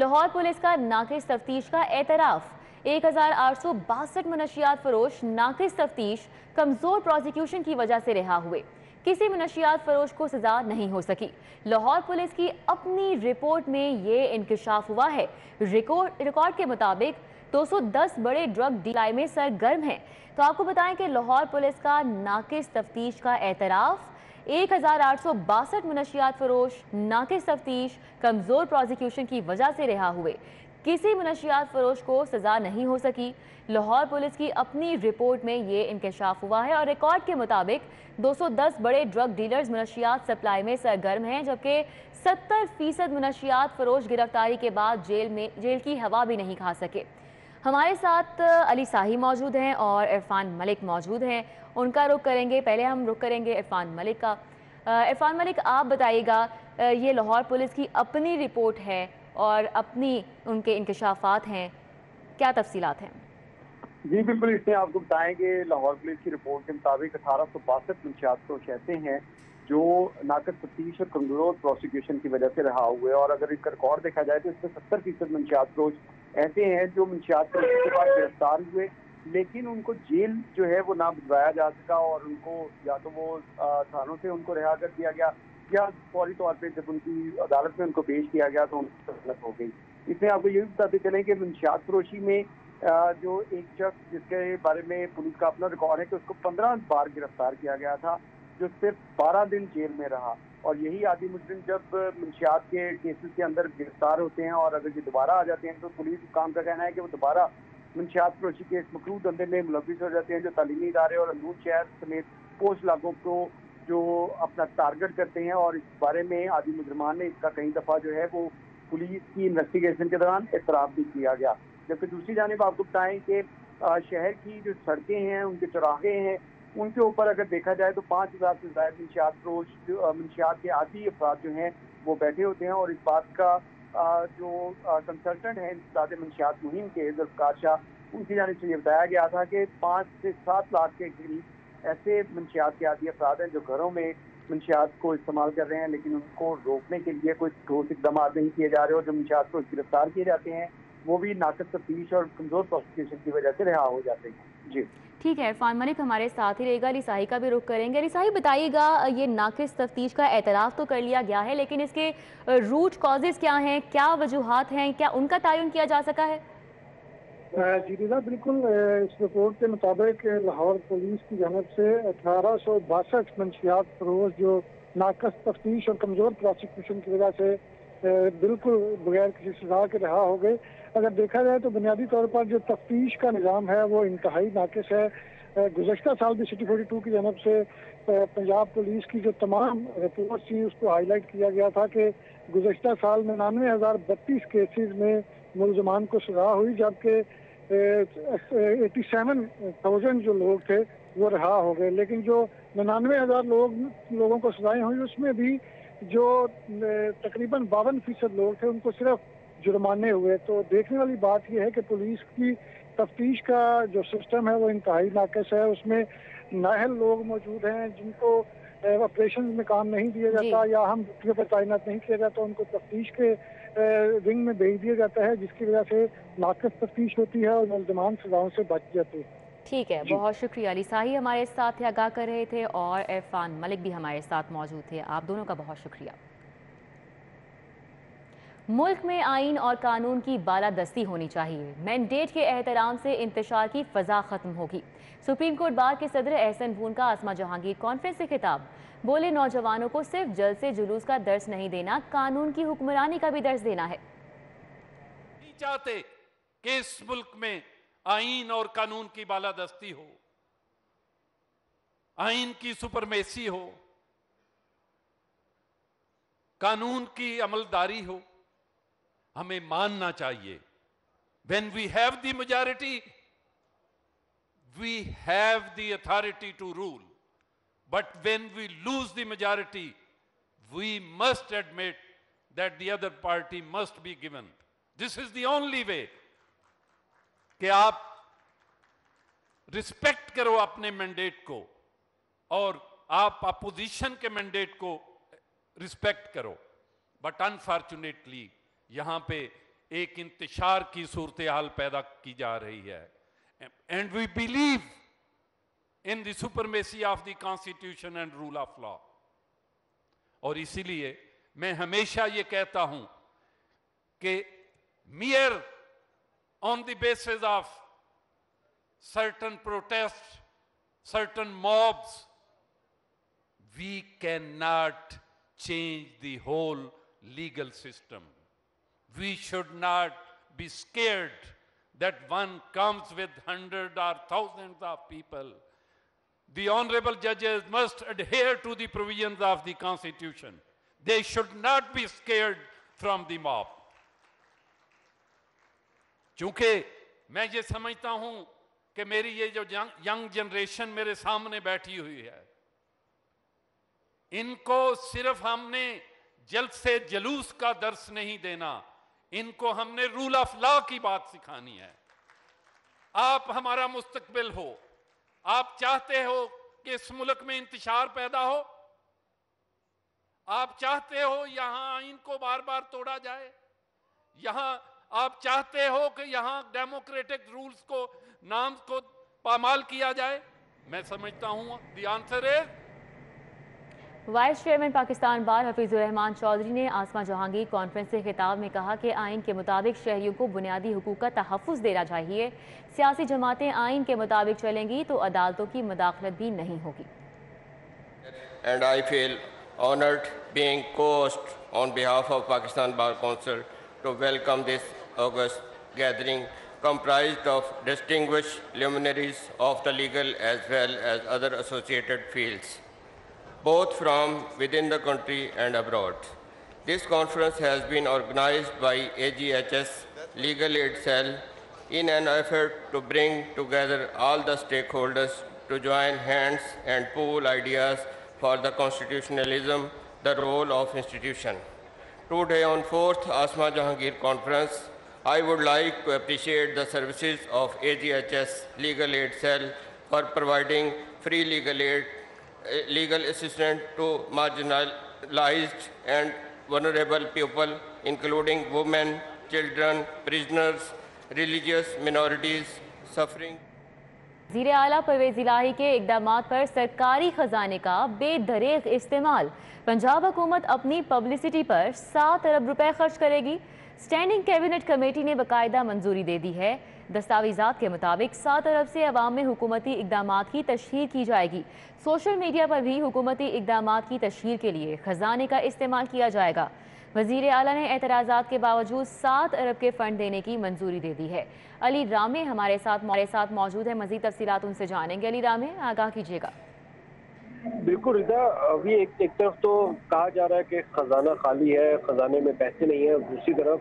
Lahore police का नाकिस तफ्तीश का एतराफ। 1862 मनशियात फरोश नाकिस तफ्तीश कमजोर प्रोसिक्यूशन की वजह से रिहा हुए। किसी मनशियात फरोश को सजा नहीं हो सकी। लाहौर पुलिस की अपनी रिपोर्ट में ये इंकशाफ हुआ है। रिकॉर्ड के मुताबिक 210 बड़े ड्रग डीलाई में सरगर्म हैं। तो आपको बताएं कि लाहौर पुलिस का नाकिस तफ्तीश का एतराफ, 1862 मनशियात फरोश नाकिस तफ्तीश कमजोर प्रोसिक्यूशन की वजह से रिहा हुए। किसी मनशियात फरोश को सजा नहीं हो सकी। लाहौर पुलिस की अपनी रिपोर्ट में ये इंकशाफ हुआ है और रिकॉर्ड के मुताबिक 210 बड़े ड्रग डीलर्स मनशियात सप्लाई में सरगर्म हैं, जबकि 70% मनशियात फरोश गिरफ्तारी के बाद जेल की हवा भी नहीं खा सके। हमारे साथ अली साही मौजूद हैं और इरफान मलिक मौजूद हैं, उनका रुख करेंगे। पहले हम रुख करेंगे इरफान मलिक का। इरफान मलिक, आप बताइएगा, ये लाहौर पुलिस की अपनी रिपोर्ट है और अपनी उनके इंकशाफात हैं, क्या तफसीलात हैं? जी बिल्कुल, इसमें आपको बताएंगे लाहौर पुलिस की रिपोर्ट के मुताबिक 1862 मंशियात फरोश ऐसे हैं जो नाकिस तफ्तीश और कमजोर प्रोसिक्यूशन की वजह से रहा हुए, और अगर इसका रिकॉर्ड देखा जाए तो इसमें 70% मंशियात फरोश ऐसे हैं जो मंशियात फरोश के बाद गिरफ्तार हुए, लेकिन उनको जेल जो है वो ना भिजवाया जा सका, और उनको या तो वो थानों से उनको रिहा कर दिया गया या फौरी तौर पर जब उनकी अदालत में उनको पेश किया गया तो उनकी तसल्लुत हो गई। इसमें आपको ये भी बताते चलें कि मंशियात फरोशी में जो एक शख्स जिसके बारे में पुलिस का अपना रिकॉर्ड है कि उसको 15 बार गिरफ्तार किया गया था, जो सिर्फ 12 दिन जेल में रहा। और यही आदि मुजरिम जब मंशियात के केसेस के अंदर गिरफ्तार होते हैं और अगर ये दोबारा आ जाते हैं तो पुलिस काम का कहना है कि वो दोबारा मंशियात फरोशी के मकरू धंधे में मुलविस हो जाते हैं, जो तालीमी इदारे और अंदूर शहर समेत पोस्ट इलाकों को जो अपना टारगेट करते हैं। और इस बारे में आदि मुजरिमान ने इसका कई दफ़ा जो है वो पुलिस की इन्वेस्टिगेशन के दौरान एतराफ़ भी किया गया। जबकि दूसरी जानिब आपको बताएं कि शहर की जो सड़कें हैं, उनके चौराहे हैं, उनके ऊपर अगर देखा जाए तो 5000 से ज़्यादा मंशियात फरोश मंशियात के आदी अफराद जो हैं वो बैठे होते हैं। और इस बात का जो कंसल्टेंट हैं इंसदाद मंशियात मुहिम के ज़ुल्फ़िकार शाह, उनकी जानिब से ये बताया गया था कि 5 से 7 लाख के करीब ऐसे मंशियात के आदी अफराद हैं जो घरों में मंशियात को इस्तेमाल कर रहे हैं, लेकिन उनको रोकने के लिए कोई ठोस इकदाम नहीं किए जा रहे, और जो मंशियात को गिरफ्तार किए जाते हैं वो भी नाकिस तफ्तीश और कमजोर प्रोसिक्यूशन की वजह से रिहा हो जाते हैं। जी ठीक है, इरफान मलिक हमारे साथ ही रहेगा। अली साही का भी रुख करेंगे। अली साही, बताइएगा, ये नाकिस तफ्तीश का एतराफ़ तो कर लिया गया है, लेकिन इसके रूट कॉजेज़ क्या हैं, क्या वजूहात हैं, क्या उनका तयन किया जा सका है? जी बिल्कुल, इस रिपोर्ट के मुताबिक लाहौर पुलिस की जानब से 1862 मंशियात फरोश जो नाकिस तफ्तीश और कमजोर प्रोसिक्यूशन की वजह से बिल्कुल बगैर किसी सजा के रहा हो गए। अगर देखा जाए तो बुनियादी तौर पर जो तफ्तीश का निज़ाम है वो इंतहाई नाकिस है। गुज़श्ता साल भी सिटी 42 की जानब से पंजाब पुलिस की जो तमाम रिपोर्ट थी उसको हाईलाइट किया गया था कि गुज़श्ता साल 99,032 केसेस में मुलजमान को सजा हुई, जबकि 87,000 जो लोग थे वो रहा हो गए। लेकिन जो 99,000 लोगों को सजाएं हुई उसमें भी जो तकरीबन 52% लोग थे उनको सिर्फ जुर्माने हुए। तो देखने वाली बात यह है कि पुलिस की तफ्तीश का जो सिस्टम है वो इंतहाई नाकिस है। उसमें नाअहल लोग मौजूद हैं जिनको ऑपरेशन में काम नहीं दिया जाता या हम ड्यूटी पर तैनात नहीं किया जाता, उनको तफ्तीश के विंग में भेज दिया जाता है, जिसकी वजह से नाकिस तफ्तीश होती है और मुल्ज़मान सजाओं से बच जाते हैं। ठीक है, बहुत शुक्रिया। अली साही हमारे साथ आगाह कर रहे थे और इरफान मलिक भी हमारे साथ मौजूद थे। आप दोनों का बहुत शुक्रिया। मुल्क में आईन और कानून की बालादस्ती होनी चाहिए। मैंडेट के एहतराम से इंतशार की फजा खत्म होगी। सुप्रीम कोर्ट बार के सदर एहसन बून का आसमा जहांगीर कॉन्फ्रेंस से खिताब। बोले, नौजवानों को सिर्फ जलसे जुलूस का दर्स नहीं देना, कानून की हुक्मरानी का भी दर्स देना है। नहीं चाहते कि इस मुल्क में आईन और कानून की बालादस्ती हो, आईन की सुपरमेसी हो, कानून की अमलदारी हो। हमें मानना चाहिए, when we have the majority, we have the authority to rule. But when we lose the majority, we must admit that the other party must be given. This is the only way कि आप respect करो अपने mandate को और आप opposition के mandate को respect करो। बट अनफॉर्चुनेटली यहां पे एक इंतशार की सूरत हाल पैदा की जा रही है. And we believe in the supremacy of the constitution and rule of law. और इसीलिए मैं हमेशा ये कहता हूं कि mere on the basis of certain protests, certain mobs, we cannot change the whole legal system. We should not be scared that one comes with hundreds or thousands of people. The honorable judges must adhere to the provisions of the Constitution. They should not be scared from the mob. चूंकि मैं ये समझता हूं कि मेरी ये जो young generation मेरे सामने बैठी हुई है, इनको सिर्फ हमने जल्द से जलूस का दर्स नहीं देना, इनको हमने रूल ऑफ लॉ की बात सिखानी है. आप हमारा मुस्तकबिल हो. आप चाहते हो कि इस मुल्क में इंतशार पैदा हो? आप चाहते हो यहां आईन को बार बार तोड़ा जाए? यहां आप चाहते हो कि यहां डेमोक्रेटिक रूल्स को नाम को पामाल किया जाए? मैं समझता हूं the answer is. Vice chairman Pakistan bar Hafizur Rehman Chaudhry ने आसमा जहांगीर कॉन्फ्रेंस से खिताब में कहा कि आइन के मुताबिक शहरियों को बुनियादी हुकूक का तहफ़्फ़ुज़ देना चाहिए. सियासी जमातें आइन के मुताबिक चलेंगी तो अदालतों की मुदाखलत भी नहीं होगी. And I feel honored being co-host on behalf of Pakistan Bar Council to welcome this august gathering comprised of distinguished luminaries of the legal as well as other associated fields, both from within the country and abroad. This conference has been organized by AGHS Legal Aid Cell in an effort to bring together all the stakeholders to join hands and pool ideas for the constitutionalism, the role of institution. Today on 4th Asma Jahangir Conference, I would like to appreciate the services of AGHS Legal Aid Cell for providing free legal assistance to marginalized and vulnerable people, including women, children, prisoners, religious minorities suffering. वज़ीर आला परवेज़ इलाही के इक़दामात पर सरकारी ख़जाने का बेदरीग इस्तेमाल. पंजाब हुकूमत अपनी publicity पर 7 अरब रुपए खर्च करेगी. स्टैंडिंग कैबिनेट कमेटी ने बाकायदा मंजूरी दे दी है. दस्तावेज़ात के मुताबिक 7 अरब से अवाम में हुकूमती इक़दामात की तशहीर की जाएगी. सोशल मीडिया पर भी हुकूमती इक़दामात की तशहीर के लिए ख़जाने का इस्तेमाल किया जाएगा. वज़ीर आला ने एतराज़ात के बावजूद 7 अरब के फ़ंड देने की मंजूरी दे दी है. अली रामे हमारे साथ मौजूद है. मज़ीद तफ़सीलात उनसे जानेंगे. अली रामे, आगाह कीजिएगा. बिल्कुल रिदा, अभी एक तरफ तो कहा जा रहा है कि खजाना खाली है, खजाने में पैसे नहीं है, दूसरी तरफ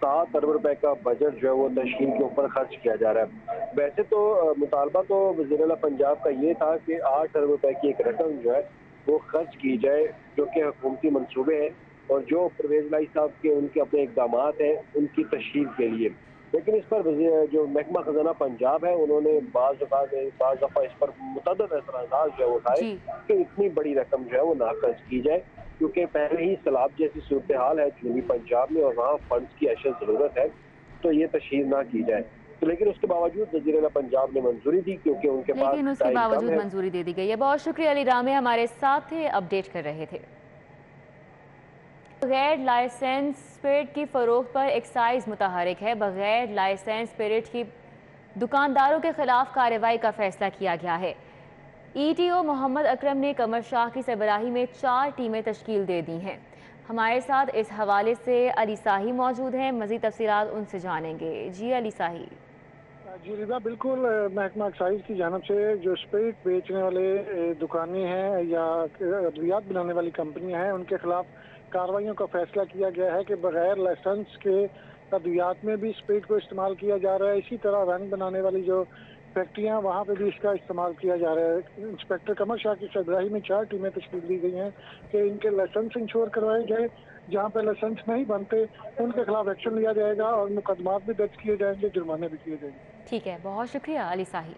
7 अरब रुपए का बजट जो है वो तशहीर के ऊपर खर्च किया जा रहा है. वैसे तो मुतालबा तो वज़ीर आला पंजाब का ये था कि 8 अरब रुपए की एक रकम जो है वो खर्च की जाए, जो कि हुकूमती मनसूबे हैं और जो परवेज़ इलाही साहब के उनके अपने इक़दामात हैं उनकी तशहीर के लिए. लेकिन इस पर जो महकमा खजाना पंजाब है उन्होंने बाज़ दफ़ा इस पर मुतअद्दिद एतराज़ात जो है उठाए कि इतनी बड़ी रकम जो है वो ना खर्च की जाए, क्योंकि पहले ही सैलाब जैसी सूरत हाल है जनूबी पंजाब में और वहाँ फंड्स की अशद ज़रूरत है, तो ये तशहीर ना की जाए. तो लेकिन उसके बावजूद वज़ीर आला पंजाब ने मंजूरी दी, क्योंकि उनके पास मंजूरी दे दी गई है. बहुत शुक्रिया अली रामे, हमारे साथ थे, अपडेट कर रहे थे. बगैर लाइसेंस स्पिरिट की फरोख्त पर एक्साइज मुतहरिक है. बगैर लाइसेंस स्पिरिट की दुकानदारों के खिलाफ कार्रवाई का फैसला किया गया है. ETO मोहम्मद अकरम ने कमर शाह की सरबराही में 4 टीमें तश्कील दे दी हैं. हमारे साथ इस हवाले से अली साही मौजूद हैं. मज़ीद तफसीलात उनसे जानेंगे. जी अली साही. जी रिदा, बिल्कुल महकमा एक्साइज की जानब से जो स्पिरिट बेचने वाले दुकानें हैं या अद्वियात बनाने वाली कंपनियां हैं उनके खिलाफ कार्रवाइयों का फैसला किया गया है कि बगैर लाइसेंस के अद्वियात में भी स्पिरिट को इस्तेमाल किया जा रहा है. इसी तरह रंग बनाने वाली जो फैक्ट्रियां वहाँ पे भी इसका इस्तेमाल किया जा रहा है. इंस्पेक्टर कमर शाह की सरबराही में 4 टीमें तश्कील दी गई हैं कि इनके लाइसेंस इंश्योर करवाए जाए. जहाँ पे लाइसेंस नहीं बनते उनके खिलाफ एक्शन लिया जाएगा और मुकदमात भी दर्ज किए जाएंगे, जुर्माने भी किए जाएंगे. ठीक है, बहुत शुक्रिया अली साही.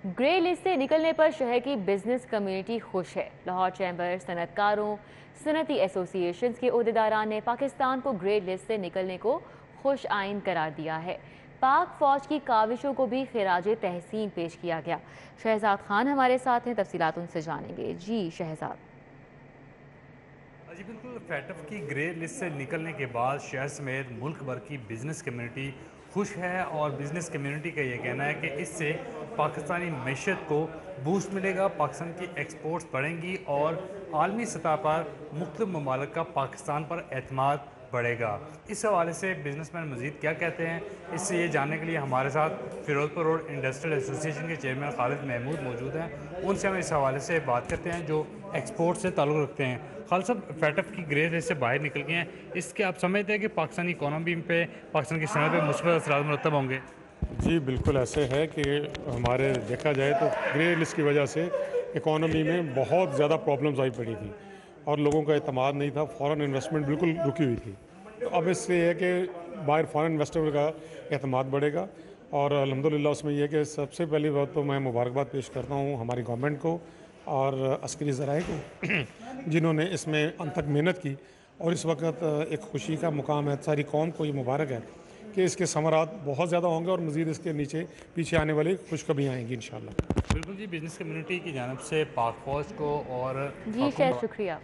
ग्रे लिस्ट से निकलने पर शहर की बिजनेस कम्युनिटी खुश है। लाहौर चैम्बर, सनतकारों, सनती एसोसिएशंस के ओहदेदारान ने पाकिस्तान को ग्रे लिस्ट से निकलने को खुश आइन करार दिया है। पाक फौज की काविशों को भी खिराजे तहसीन पेश किया गया। शहजाद खान हमारे साथ हैं, तफसीलात उनसे जानेंगे। जी शहजाद। जी बिल्कुल, फैटफ की ग्रे लिस्ट से निकलने के बाद शहर समेत मुल्क भर की बिजनेस कम्युनिटी खुश है और बिजनेस कम्युनिटी का ये कहना है कि इससे पाकिस्तानी मैशत को बूस्ट मिलेगा, पाकिस्तान की एक्सपोर्ट्स बढ़ेंगी और आलमी सतह पर मुख्तलिफ ममालिक का पाकिस्तान पर एतमाद बढ़ेगा। इस हवाले से बिजनेसमैन मज़ीद क्या कहते हैं, इससे ये जानने के लिए हमारे साथ फिरोजपुर रोड इंडस्ट्रियल एसोसिएशन के चेयरमैन खालिद महमूद मौजूद हैं। उनसे हम इस हवाले से बात करते हैं जो एक्सपोर्ट से ताल्लुक़ रखते हैं। खालिद साहब, फैटफ की ग्रे लिस्ट से बाहर निकल गए हैं, इसके आप समझते हैं कि पाकिस्तानी इकॉनमी पे, पाकिस्तान की सनत पे मुस्बत असरात मुरतब होंगे? जी बिल्कुल ऐसे है कि हमारे देखा जाए तो ग्रे लिस्ट की वजह से इकॉनमी में बहुत ज़्यादा प्रॉब्लम्स आई पड़ी थी और लोगों का एतमाद नहीं था, फॉरेन इन्वेस्टमेंट बिल्कुल रुकी हुई थी। तो अब इससे ये है कि बाहर फॉरेन इन्वेस्टर का एतमाद बढ़ेगा और अल्हम्दुलिल्लाह उसमें यह है कि सबसे पहली बात तो मैं मुबारकबाद पेश करता हूँ हमारी गवर्नमेंट को और अस्करी ज़राए को जिन्होंने इसमें अंत तक मेहनत की और इस वक्त एक खुशी का मुकाम है। सारी कौम को ये मुबारक है कि इसके समरात बहुत ज़्यादा होंगे और मज़ीद इसके नीचे पीछे आने वाली खुशखबरियाँ आएंगी इंशाल्लाह। बिल्कुल जी, बिजनेस कम्युनिटी की जानिब से पाक फौज को और जी शेर शुक्रिया।